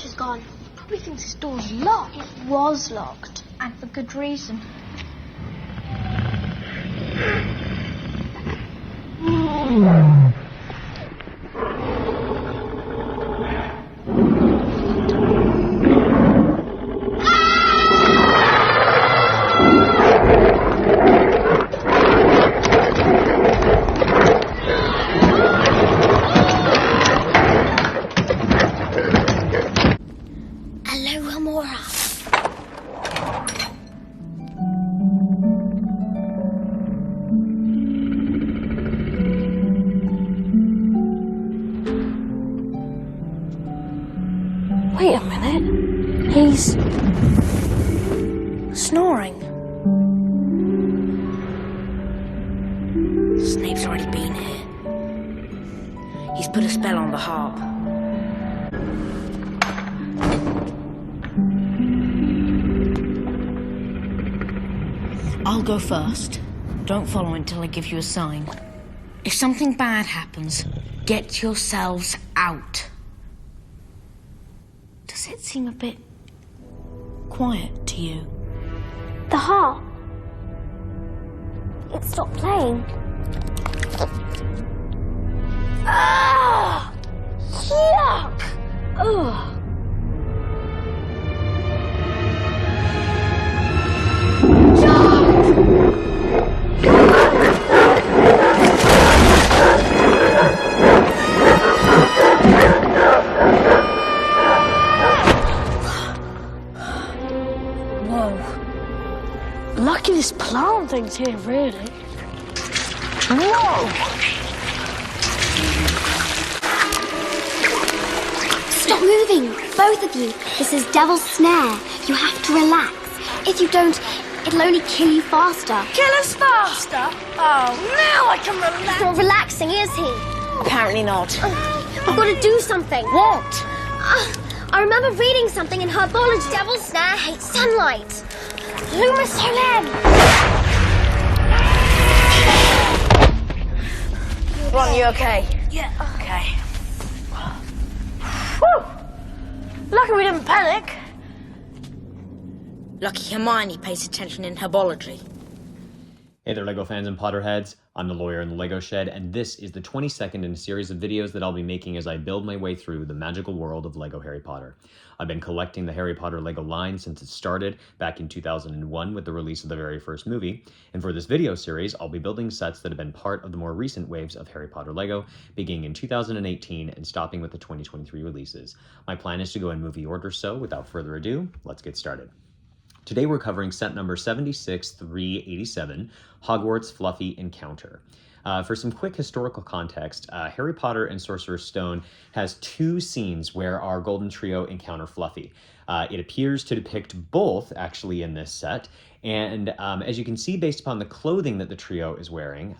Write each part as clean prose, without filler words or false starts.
latch is gone. Probably thinks this door's locked. It was locked. And for good reason. Wait a minute. He's snoring. Snape's already been here. He's put a spell on the harp. I'll go first. Don't follow until I give you a sign. If something bad happens, get yourselves out. Does it seem a bit quiet to you? The harp. It stopped playing. Ah! Yuck! Ugh. Lucky this plant thing's here, really. Whoa! Stop moving, both of you. This is Devil's Snare. You have to relax. If you don't, it'll only kill you faster. Kill us faster? Oh, now I can relax. He's not relaxing, is he? Apparently not. I've got to do something. What? I remember reading something in herbology. Devil's Snare hates sunlight. Luma Solem! Ron, you okay? Yeah. Okay. Whew. Lucky we didn't panic. Lucky Hermione pays attention in herbology. Hey there, LEGO fans and Potterheads. I'm the lawyer in the LEGO Shed, and this is the 22nd in a series of videos that I'll be making as I build my way through the magical world of LEGO Harry Potter. I've been collecting the Harry Potter LEGO line since it started back in 2001 with the release of the very first movie, and for this video series, I'll be building sets that have been part of the more recent waves of Harry Potter LEGO, beginning in 2018 and stopping with the 2023 releases. My plan is to go in movie order, so without further ado, let's get started. Today we're covering set number 76387, Hogwarts Fluffy Encounter. For some quick historical context, Harry Potter and Sorcerer's Stone has two scenes where our Golden Trio encounter Fluffy. It appears to depict both, actually, in this set, and as you can see based upon the clothing that the trio is wearing,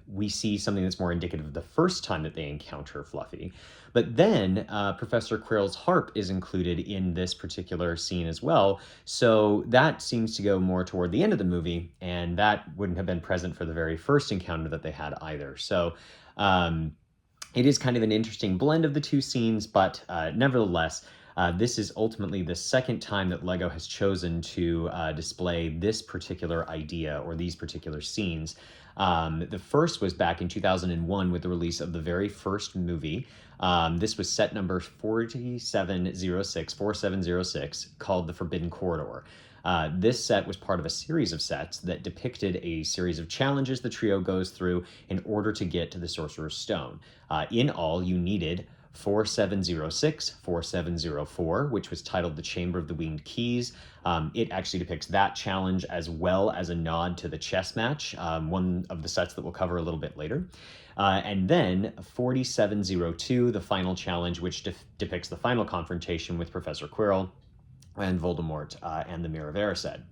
we see something that's more indicative of the first time that they encounter Fluffy. But then Professor Quirrell's harp is included in this particular scene as well, so that seems to go more toward the end of the movie, and that wouldn't have been present for the very first encounter that they had either. So it is kind of an interesting blend of the two scenes, but nevertheless, this is ultimately the second time that LEGO has chosen to display this particular idea or these particular scenes. The first was back in 2001 with the release of the very first movie. This was set number 4706, called The Forbidden Corridor. This set was part of a series of sets that depicted a series of challenges the trio goes through in order to get to the Sorcerer's Stone. In all, you needed 4706, 4704, which was titled The Chamber of the Winged Keys. It actually depicts that challenge as well as a nod to the chess match, one of the sets that we'll cover a little bit later. And then 4702, the final challenge, which depicts the final confrontation with Professor Quirrell and Voldemort and the Mirror of Erised.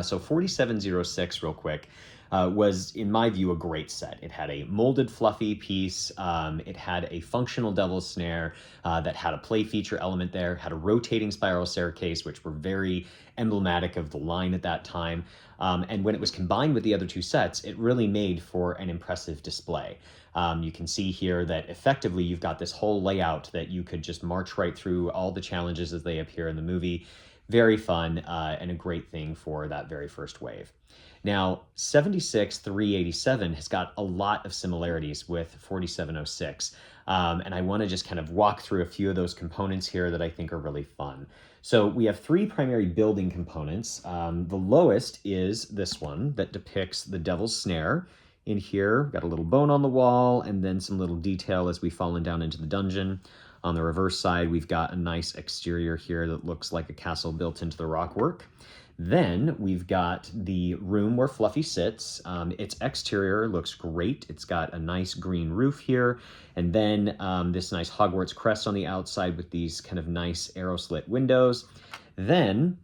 So 4706, real quick, was, in my view, a great set. It had a molded Fluffy piece, it had a functional Devil's Snare that had a play feature element there, had a rotating spiral staircase, which were very emblematic of the line at that time. And when it was combined with the other two sets, it really made for an impressive display. You can see here that effectively you've got this whole layout that you could just march right through all the challenges as they appear in the movie. Very fun and a great thing for that very first wave. Now, 76-387 has got a lot of similarities with 4706, and I want to just kind of walk through a few of those components here that I think are really fun. So we have three primary building components. The lowest is this one that depicts the Devil's Snare. In here, we've got a little bone on the wall and then some little detail as we've fallen down into the dungeon. On the reverse side, we've got a nice exterior here that looks like a castle built into the rockwork. Then we've got the room where Fluffy sits. Its exterior looks great. It's got a nice green roof here. And then this nice Hogwarts crest on the outside with these kind of nice arrow slit windows. Then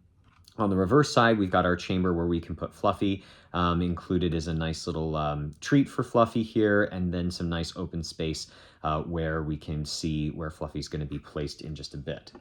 on the reverse side, we've got our chamber where we can put Fluffy. Included is a nice little treat for Fluffy here, and then some nice open space where we can see where Fluffy's going to be placed in just a bit.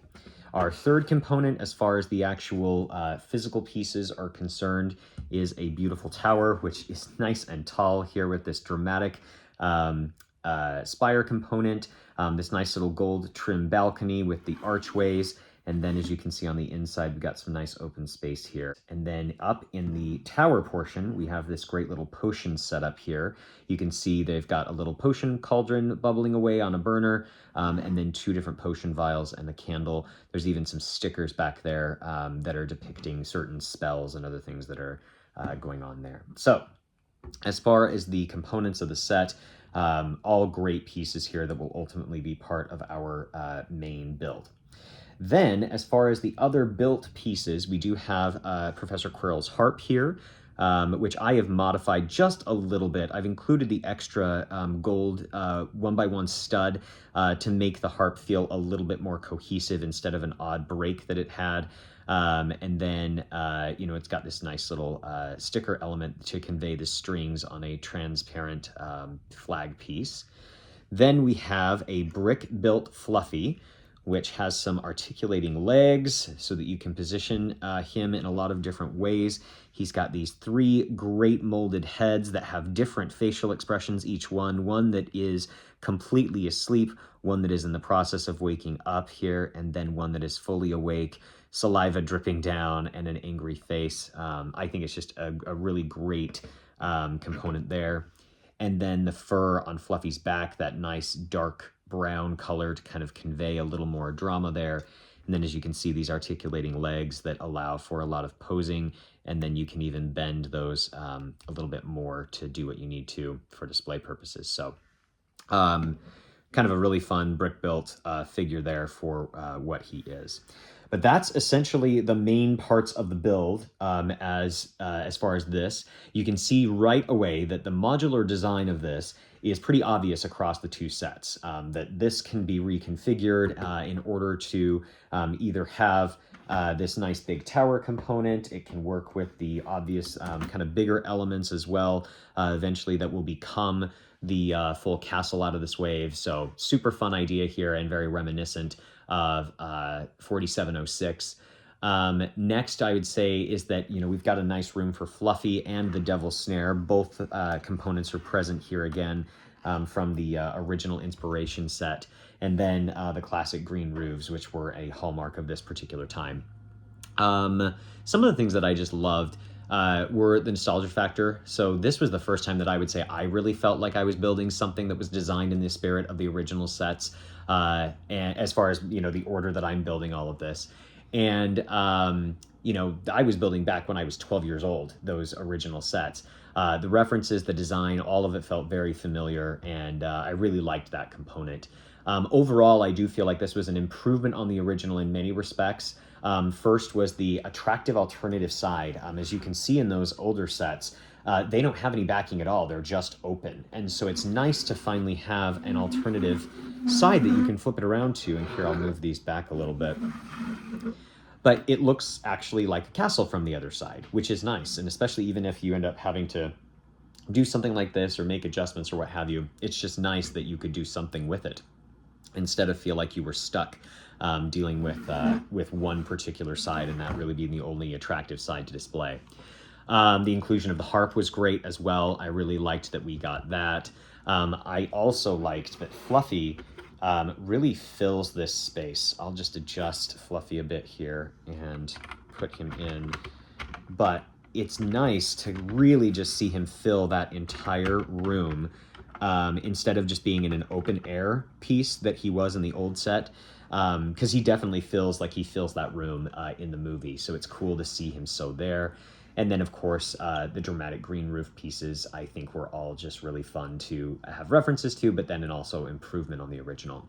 Our third component, as far as the actual physical pieces are concerned, is a beautiful tower, which is nice and tall here with this dramatic spire component, this nice little gold trim balcony with the archways. And then as you can see on the inside, we've got some nice open space here. And then up in the tower portion, we have this great little potion setup here. You can see they've got a little potion cauldron bubbling away on a burner, and then two different potion vials and the candle. There's even some stickers back there that are depicting certain spells and other things that are going on there. So as far as the components of the set, all great pieces here that will ultimately be part of our main build. Then, as far as the other built pieces, we do have Professor Quirrell's harp here, which I have modified just a little bit. I've included the extra gold 1x1 stud to make the harp feel a little bit more cohesive instead of an odd break that it had. And then, it's got this nice little sticker element to convey the strings on a transparent flag piece. Then we have a brick-built Fluffy, which has some articulating legs so that you can position him in a lot of different ways. He's got these three great molded heads that have different facial expressions, each one that is completely asleep, one that is in the process of waking up here, and then one that is fully awake, saliva dripping down, and an angry face. I think it's just a really great component there. And then the fur on Fluffy's back, that nice dark brown color to kind of convey a little more drama there. And then as you can see, these articulating legs that allow for a lot of posing, and then you can even bend those a little bit more to do what you need to for display purposes. So kind of a really fun brick-built figure there for what he is. But that's essentially the main parts of the build as far as this. You can see right away that the modular design of this is pretty obvious across the two sets, that this can be reconfigured in order to either have this nice big tower component. It can work with the obvious kind of bigger elements as well, eventually that will become the full castle out of this wave. So super fun idea here and very reminiscent of 4706. Next, I would say is that, we've got a nice room for Fluffy and the Devil's Snare. Both components are present here again from the original inspiration set. And then the classic green roofs, which were a hallmark of this particular time. Some of the things that I just loved were the nostalgia factor. So this was the first time that I would say I really felt like I was building something that was designed in the spirit of the original sets, and as far as, the order that I'm building all of this. And, I was building back when I was 12 years old, those original sets. The references, the design, all of it felt very familiar, and I really liked that component. Overall, I do feel like this was an improvement on the original in many respects. First was the attractive alternative side. As you can see in those older sets, they don't have any backing at all. They're just open. And so it's nice to finally have an alternative side that you can flip it around to. And here, I'll move these back a little bit. But it looks actually like a castle from the other side, which is nice. And especially even if you end up having to do something like this or make adjustments or what have you, it's just nice that you could do something with it instead of feel like you were stuck dealing with one particular side and that really being the only attractive side to display. The inclusion of the harp was great as well. I really liked that we got that. I also liked that Fluffy really fills this space. I'll just adjust Fluffy a bit here and put him in. But it's nice to really just see him fill that entire room instead of just being in an open air piece that he was in the old set. Because he definitely feels like he fills that room in the movie. So it's cool to see him so there. And then, of course, the dramatic green roof pieces, I think were all just really fun to have references to, but then an also improvement on the original.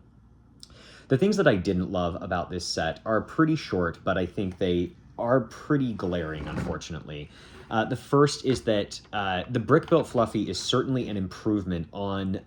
The things that I didn't love about this set are pretty short, but I think they are pretty glaring, unfortunately. The first is that the brick-built Fluffy is certainly an improvement on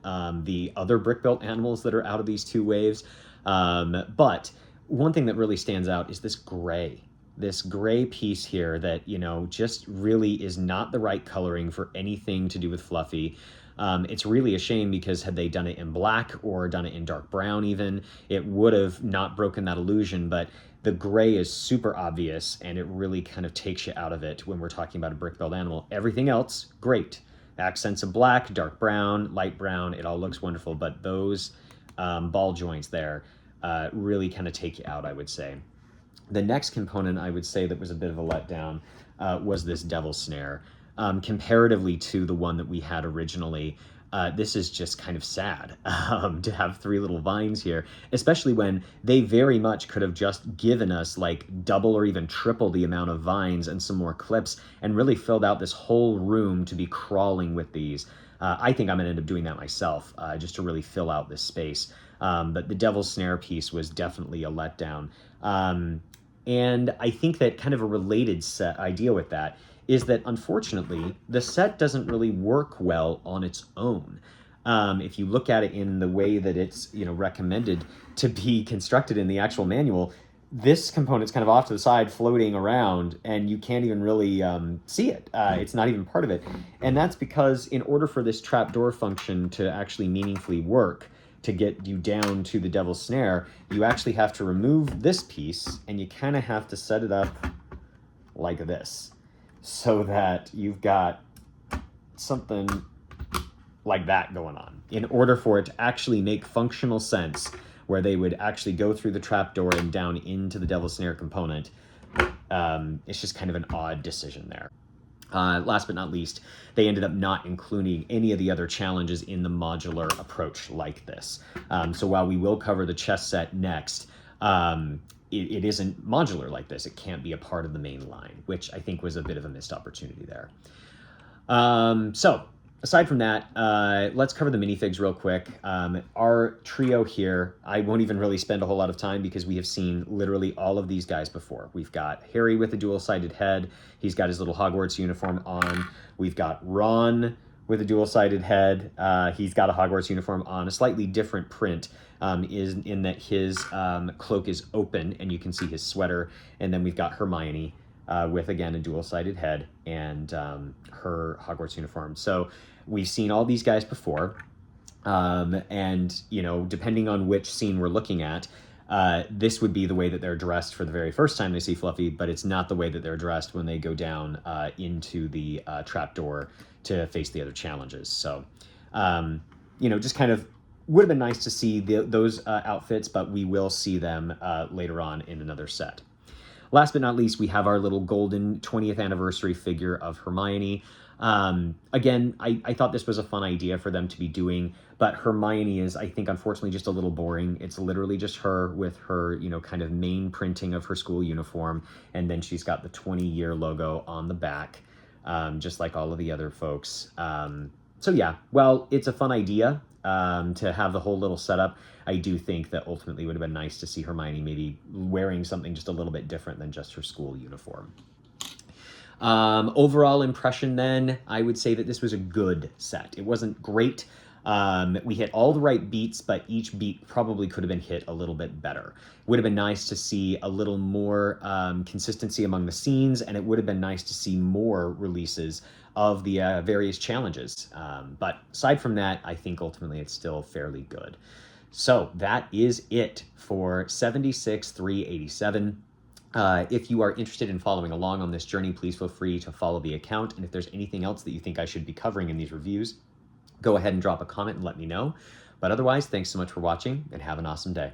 the other brick-built animals that are out of these two waves. But one thing that really stands out is this gray piece here that, you know, just really is not the right coloring for anything to do with Fluffy. It's really a shame because had they done it in black or done it in dark brown even, it would have not broken that illusion, but the gray is super obvious and it really kind of takes you out of it when we're talking about a brick-built animal. Everything else, great. Accents of black, dark brown, light brown, it all looks wonderful, but those ball joints there really kind of take you out, I would say. The next component I would say that was a bit of a letdown was this devil snare. Comparatively to the one that we had originally, this is just kind of sad to have three little vines here, especially when they very much could have just given us like double or even triple the amount of vines and some more clips and really filled out this whole room to be crawling with these. I think I'm going to end up doing that myself just to really fill out this space. But the devil's snare piece was definitely a letdown. And I think that kind of a related idea with that is that, unfortunately, the set doesn't really work well on its own. If you look at it in the way that it's, you know, recommended to be constructed in the actual manual, this component's kind of off to the side floating around and you can't even really see it. It's not even part of it. And that's because in order for this trapdoor function to actually meaningfully work, to get you down to the devil's snare, you actually have to remove this piece and you kind of have to set it up like this so that you've got something like that going on in order for it to actually make functional sense where they would actually go through the trapdoor and down into the devil's snare component. It's just kind of an odd decision there. Last but not least, they ended up not including any of the other challenges in the modular approach like this. So while we will cover the chess set next, it isn't modular like this. It can't be a part of the main line, which I think was a bit of a missed opportunity there. So aside from that, let's cover the minifigs real quick. Our trio here, I won't even really spend a whole lot of time because we have seen literally all of these guys before. We've got Harry with a dual-sided head. He's got his little Hogwarts uniform on. We've got Ron with a dual-sided head. He's got a Hogwarts uniform on. A slightly different print is in that his cloak is open and you can see his sweater. And then we've got Hermione with, again, a dual-sided head and her Hogwarts uniform. So we've seen all these guys before, and, you know, depending on which scene we're looking at, this would be the way that they're dressed for the very first time they see Fluffy, but it's not the way that they're dressed when they go down into the trapdoor to face the other challenges. So, you know, just kind of would have been nice to see those outfits, but we will see them later on in another set. Last but not least, we have our little golden 20th anniversary figure of Hermione. Again, I thought this was a fun idea for them to be doing, but Hermione is, I think, unfortunately just a little boring. It's literally just her with her, you know, kind of main printing of her school uniform, and then she's got the 20-year logo on the back, just like all of the other folks. So yeah, well, it's a fun idea to have the whole little setup. I do think that ultimately it would have been nice to see Hermione maybe wearing something just a little bit different than just her school uniform. Overall impression then, I would say that this was a good set. It wasn't great. We hit all the right beats, but each beat probably could have been hit a little bit better. Would have been nice to see a little more consistency among the scenes, and it would have been nice to see more releases of the various challenges. But aside from that, I think ultimately it's still fairly good. So that is it for 76,387. If you are interested in following along on this journey, please feel free to follow the account. And if there's anything else that you think I should be covering in these reviews, go ahead and drop a comment and let me know. But otherwise, thanks so much for watching and have an awesome day.